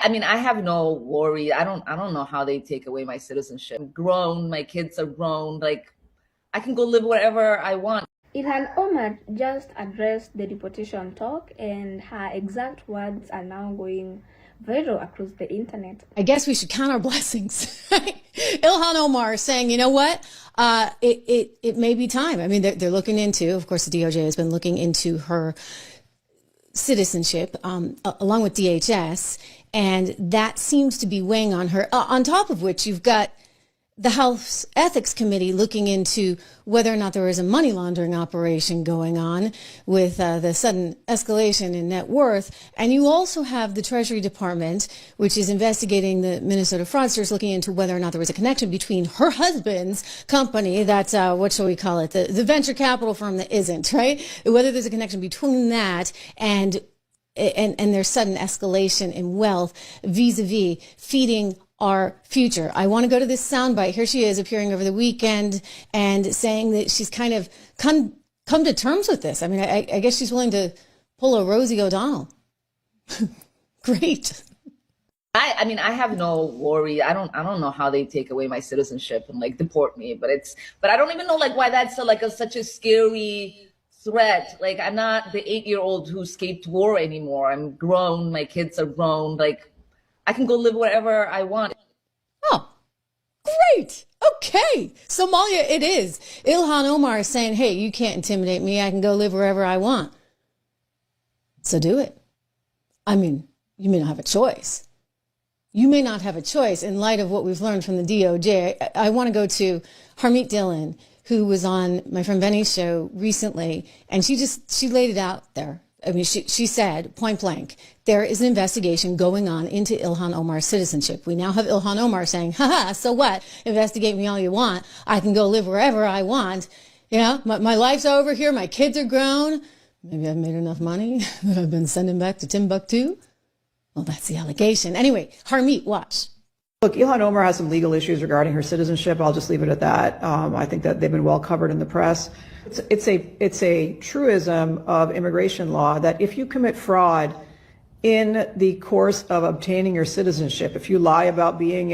I mean, I have no worry. I don't know how they take away my citizenship. I'm grown, my kids are grown. Like, I can go live wherever I want. Ilhan Omar just addressed the deportation talk, and her exact words are now going viral across the internet. I guess we should count our blessings. Right? Ilhan Omar saying, you know what? It may be time. I mean, they're looking into, of course, the DOJ has been looking into her citizenship, along with DHS, and that seems to be weighing on her. On top of which, you've got the House Ethics Committee looking into whether or not there was a money laundering operation going on with the sudden escalation in net worth. And you also have the Treasury Department, which is investigating the Minnesota fraudsters, looking into whether or not there was a connection between her husband's company, that's, what shall we call it, the venture capital firm that isn't, right? Whether there's a connection between that and their sudden escalation in wealth vis-a-vis feeding our future. I want to go to this soundbite. Here she is appearing over the weekend and saying that she's kind of come to terms with this. I mean, I guess she's willing to pull a Rosie O'Donnell. Great. I mean, I have no worry. I don't know how they take away my citizenship and like deport me, but I don't even know like why that's such a scary threat. Like, I'm not the 8-year-old who escaped war anymore. I'm grown. My kids are grown. Like, I can go live wherever I want. Oh, great. Okay. Somalia it is. Ilhan Omar is saying, hey, you can't intimidate me. I can go live wherever I want. So do it. I mean, you may not have a choice. You may not have a choice in light of what we've learned from the DOJ. I want to go to Harmeet Dillon, who was on my friend Benny's show recently, and she laid it out there. I mean, she said, point blank, there is an investigation going on into Ilhan Omar's citizenship. We now have Ilhan Omar saying, haha, so what? Investigate me all you want. I can go live wherever I want. You know, my life's over here. My kids are grown. Maybe I've made enough money that I've been sending back to Timbuktu. Well, that's the allegation. Anyway, Harmeet, watch. Look, Ilhan Omar has some legal issues regarding her citizenship. I'll just leave it at that. I think that they've been well covered in the press. It's a truism of immigration law that if you commit fraud in the course of obtaining your citizenship, if you lie about being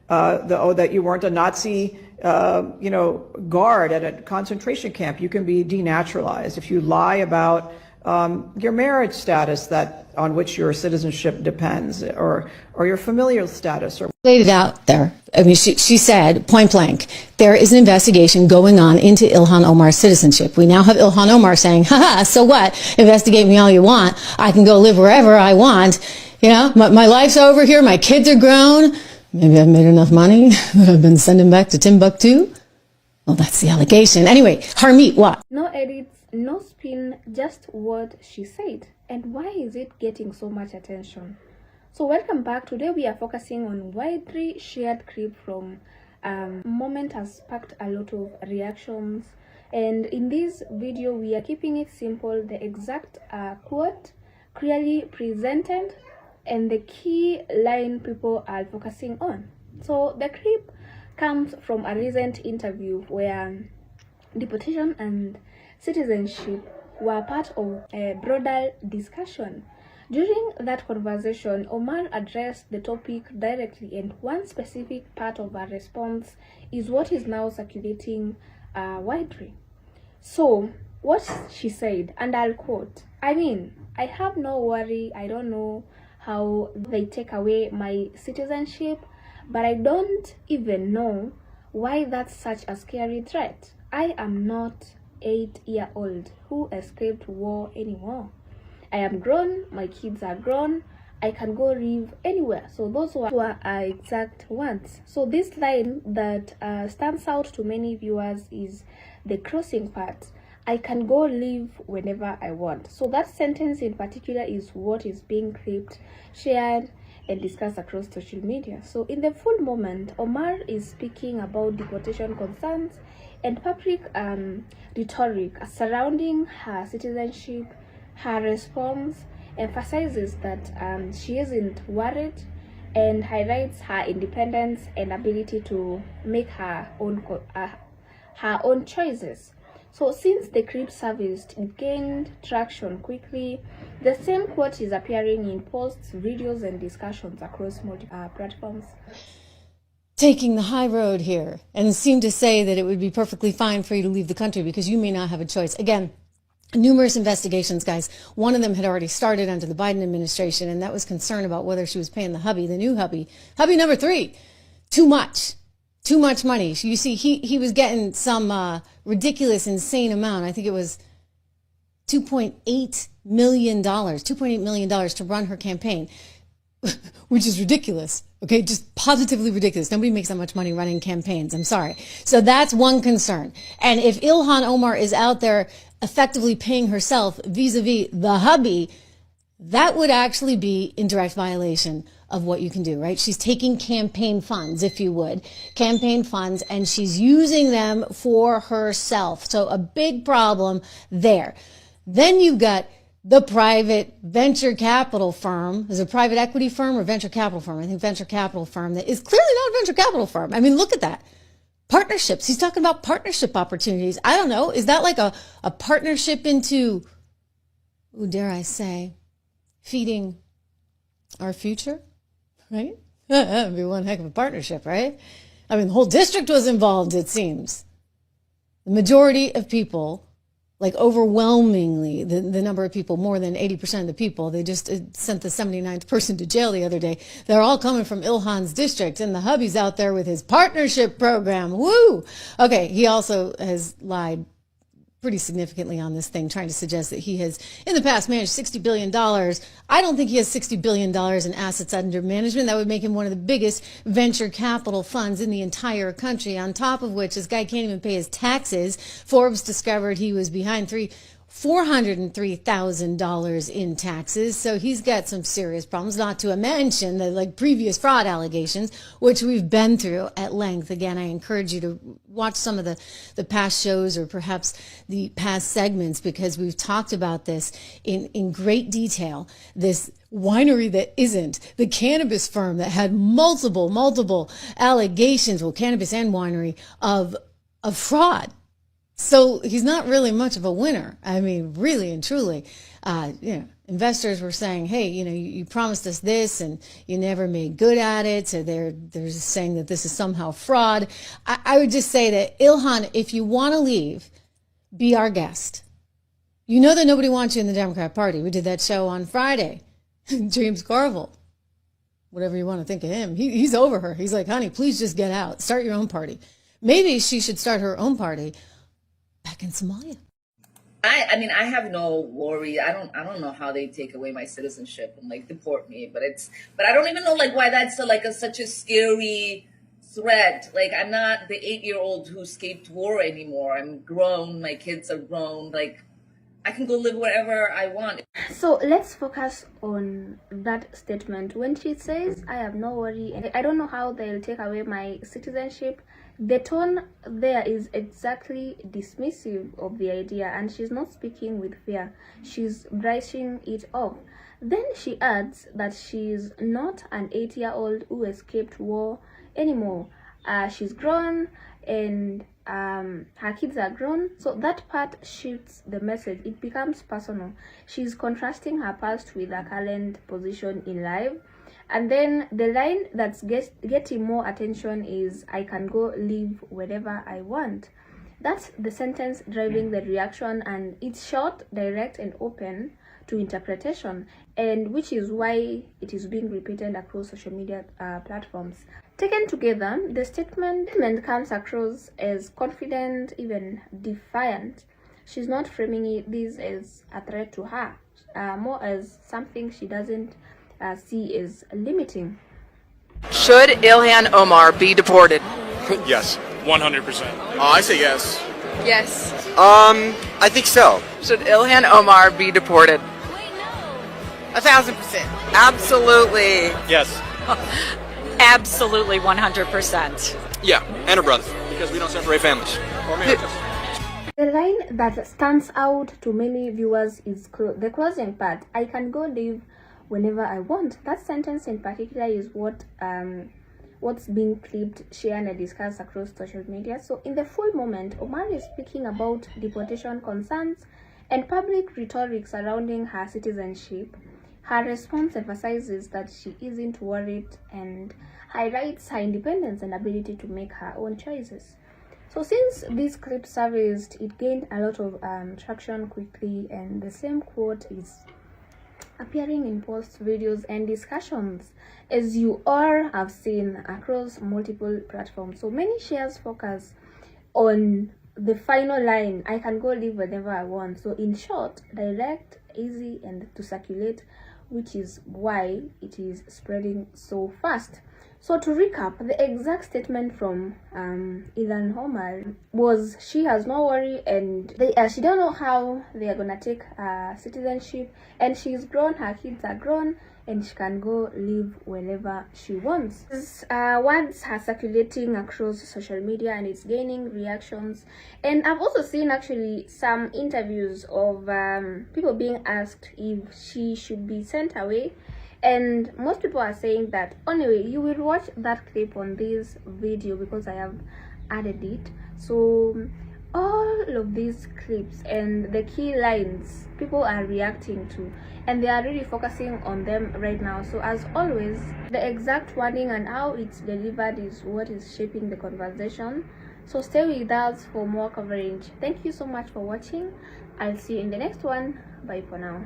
that you weren't a Nazi, guard at a concentration camp, you can be denaturalized. If you lie about your marriage status on which your citizenship depends, or your familial status, or laid it out there. I mean, she said, point blank, there is an investigation going on into Ilhan Omar's citizenship. We now have Ilhan Omar saying, haha, so what? Investigate me all you want. I can go live wherever I want. You know, my life's over here. My kids are grown. Maybe I've made enough money that I've been sending back to Timbuktu. Well, that's the allegation. Anyway, Harmeet, what? No edits, no spin, just what she said. And why is it getting so much attention? So welcome back. Today we are focusing on widely shared clip from moment has sparked a lot of reactions, and in this video we are keeping it simple, the exact quote clearly presented and the key line people are focusing on. So the clip comes from a recent interview where deportation and citizenship were part of a broader discussion. During that conversation, Omar addressed the topic directly, and one specific part of her response is what is now circulating widely. So, what she said, and I'll quote, I mean, I have no worry, I don't know how they take away my citizenship, but I don't even know why that's such a scary threat. I am not 8-year-old who escaped war anymore. I am grown, my kids are grown, I can go live anywhere. So those were our exact words. So this line that stands out to many viewers is the closing part. I can go live whenever I want. So that sentence in particular is what is being clipped, shared, and discussed across social media. So in the full moment, Omar is speaking about deportation concerns and public rhetoric surrounding her citizenship. Her response emphasizes that she isn't worried and highlights her independence and ability to make her own choices. So since the clip surfaced, it gained traction quickly. The same quote is appearing in posts, videos, and discussions across multiple platforms. Taking the high road here and seem to say that it would be perfectly fine for you to leave the country because you may not have a choice. Again, numerous investigations, guys. One of them had already started under the Biden administration, and that was concern about whether she was paying the hubby, the new hubby number 3, too much money. You see, he was getting some ridiculous, insane amount. I think it was $2.8 million to run her campaign, which is ridiculous. Okay, just positively ridiculous. Nobody makes that much money running campaigns. I'm sorry. So that's one concern. And if Ilhan Omar is out there effectively paying herself vis-a-vis the hubby, that would actually be in direct violation of what you can do, right? She's taking campaign funds, if you would, campaign funds, and she's using them for herself. So a big problem there. Then you've got the private venture capital firm. Is it a private equity firm or venture capital firm? I think venture capital firm that is clearly not a venture capital firm. I mean, look at that. Partnerships. He's talking about partnership opportunities. I don't know. Is that like a partnership into, dare I say, feeding our future? Right? That would be one heck of a partnership, right? I mean, the whole district was involved, it seems. The majority of people, like overwhelmingly, the number of people, more than 80% of the people, they just sent the 79th person to jail the other day. They're all coming from Ilhan's district, and the hubby's out there with his partnership program. Woo! Okay, he also has lied pretty significantly on this thing, trying to suggest that he has, in the past, managed $60 billion. I don't think he has $60 billion in assets under management. That would make him one of the biggest venture capital funds in the entire country, on top of which this guy can't even pay his taxes. Forbes discovered he was behind $403,000 in taxes. So he's got some serious problems, not to mention the previous fraud allegations, which we've been through at length. Again, I encourage you to watch some of the past shows or perhaps the past segments, because we've talked about this in great detail. This winery that isn't, the cannabis firm that had multiple allegations, well, cannabis and winery, of fraud. So he's not really much of a winner. I mean, really and truly, investors were saying, hey, you promised us this and you never made good at it. So they're just saying that this is somehow fraud. I would just say that, Ilhan, if you want to leave, be our guest. You know that nobody wants you in the Democrat Party. We did that show on Friday. James Carville, whatever you want to think of him, he's over her. He's like, honey, please just get out. Start your own party. Maybe she should start her own party back in Somalia. I mean, I have no worry. I don't know how they take away my citizenship and deport me, but I don't even know why that's such a scary threat. I'm not the 8-year-old who escaped war anymore. I'm grown. My kids are grown. I can go live wherever I want. So let's focus on that statement. When she says, I have no worry, I don't know how they'll take away my citizenship, the tone there is exactly dismissive of the idea, and she's not speaking with fear. She's brushing it off. Then she adds that she's not an 8-year-old who escaped war anymore. She's grown, and her kids are grown. So that part shifts the message. It becomes personal. She's contrasting her past with her current position in life. And then the line that's getting more attention is, I can go live wherever I want. That's the sentence driving the reaction, and it's short, direct, and open to interpretation, and which is why it is being repeated across social media platforms. Taken together, the statement comes across as confident, even defiant. She's not framing this as a threat to her, more as something she doesn't see as limiting. Should Ilhan Omar be deported? Yes. 100%. I say yes. Yes. I think so. Should Ilhan Omar be deported? 1,000%. Absolutely. Yes. Absolutely 100%. Yeah, and her brother, because we don't separate families or marriages. The line that stands out to many viewers is the closing part. I can go live whenever I want. That sentence in particular is what what's being clipped, shared, and discussed across social media. So in the full moment, Omar is speaking about deportation concerns and public rhetoric surrounding her citizenship. Her response emphasizes that she isn't worried and highlights her independence and ability to make her own choices. So since this clip surfaced, it gained a lot of traction quickly, and the same quote is appearing in posts, videos, and discussions, as you all have seen across multiple platforms. So many shares focus on the final line, I can go live whenever I want. So in short, direct, easy, and to circulate, which is why it is spreading so fast. So to recap, the exact statement from Ilhan Omar was she has no worry, and she don't know how they are gonna take citizenship, and she's grown, her kids are grown, and she can go live wherever she wants. These words are circulating across social media, and it's gaining reactions. And I've also seen actually some interviews of people being asked if she should be sent away. And most people are saying that, anyway, you will watch that clip on this video because I have added it. So all of these clips and the key lines people are reacting to, and they are really focusing on them right now. So as always, the exact wording and how it's delivered is what is shaping the conversation. So stay with us for more coverage. Thank you so much for watching. I'll see you in the next one. Bye for now.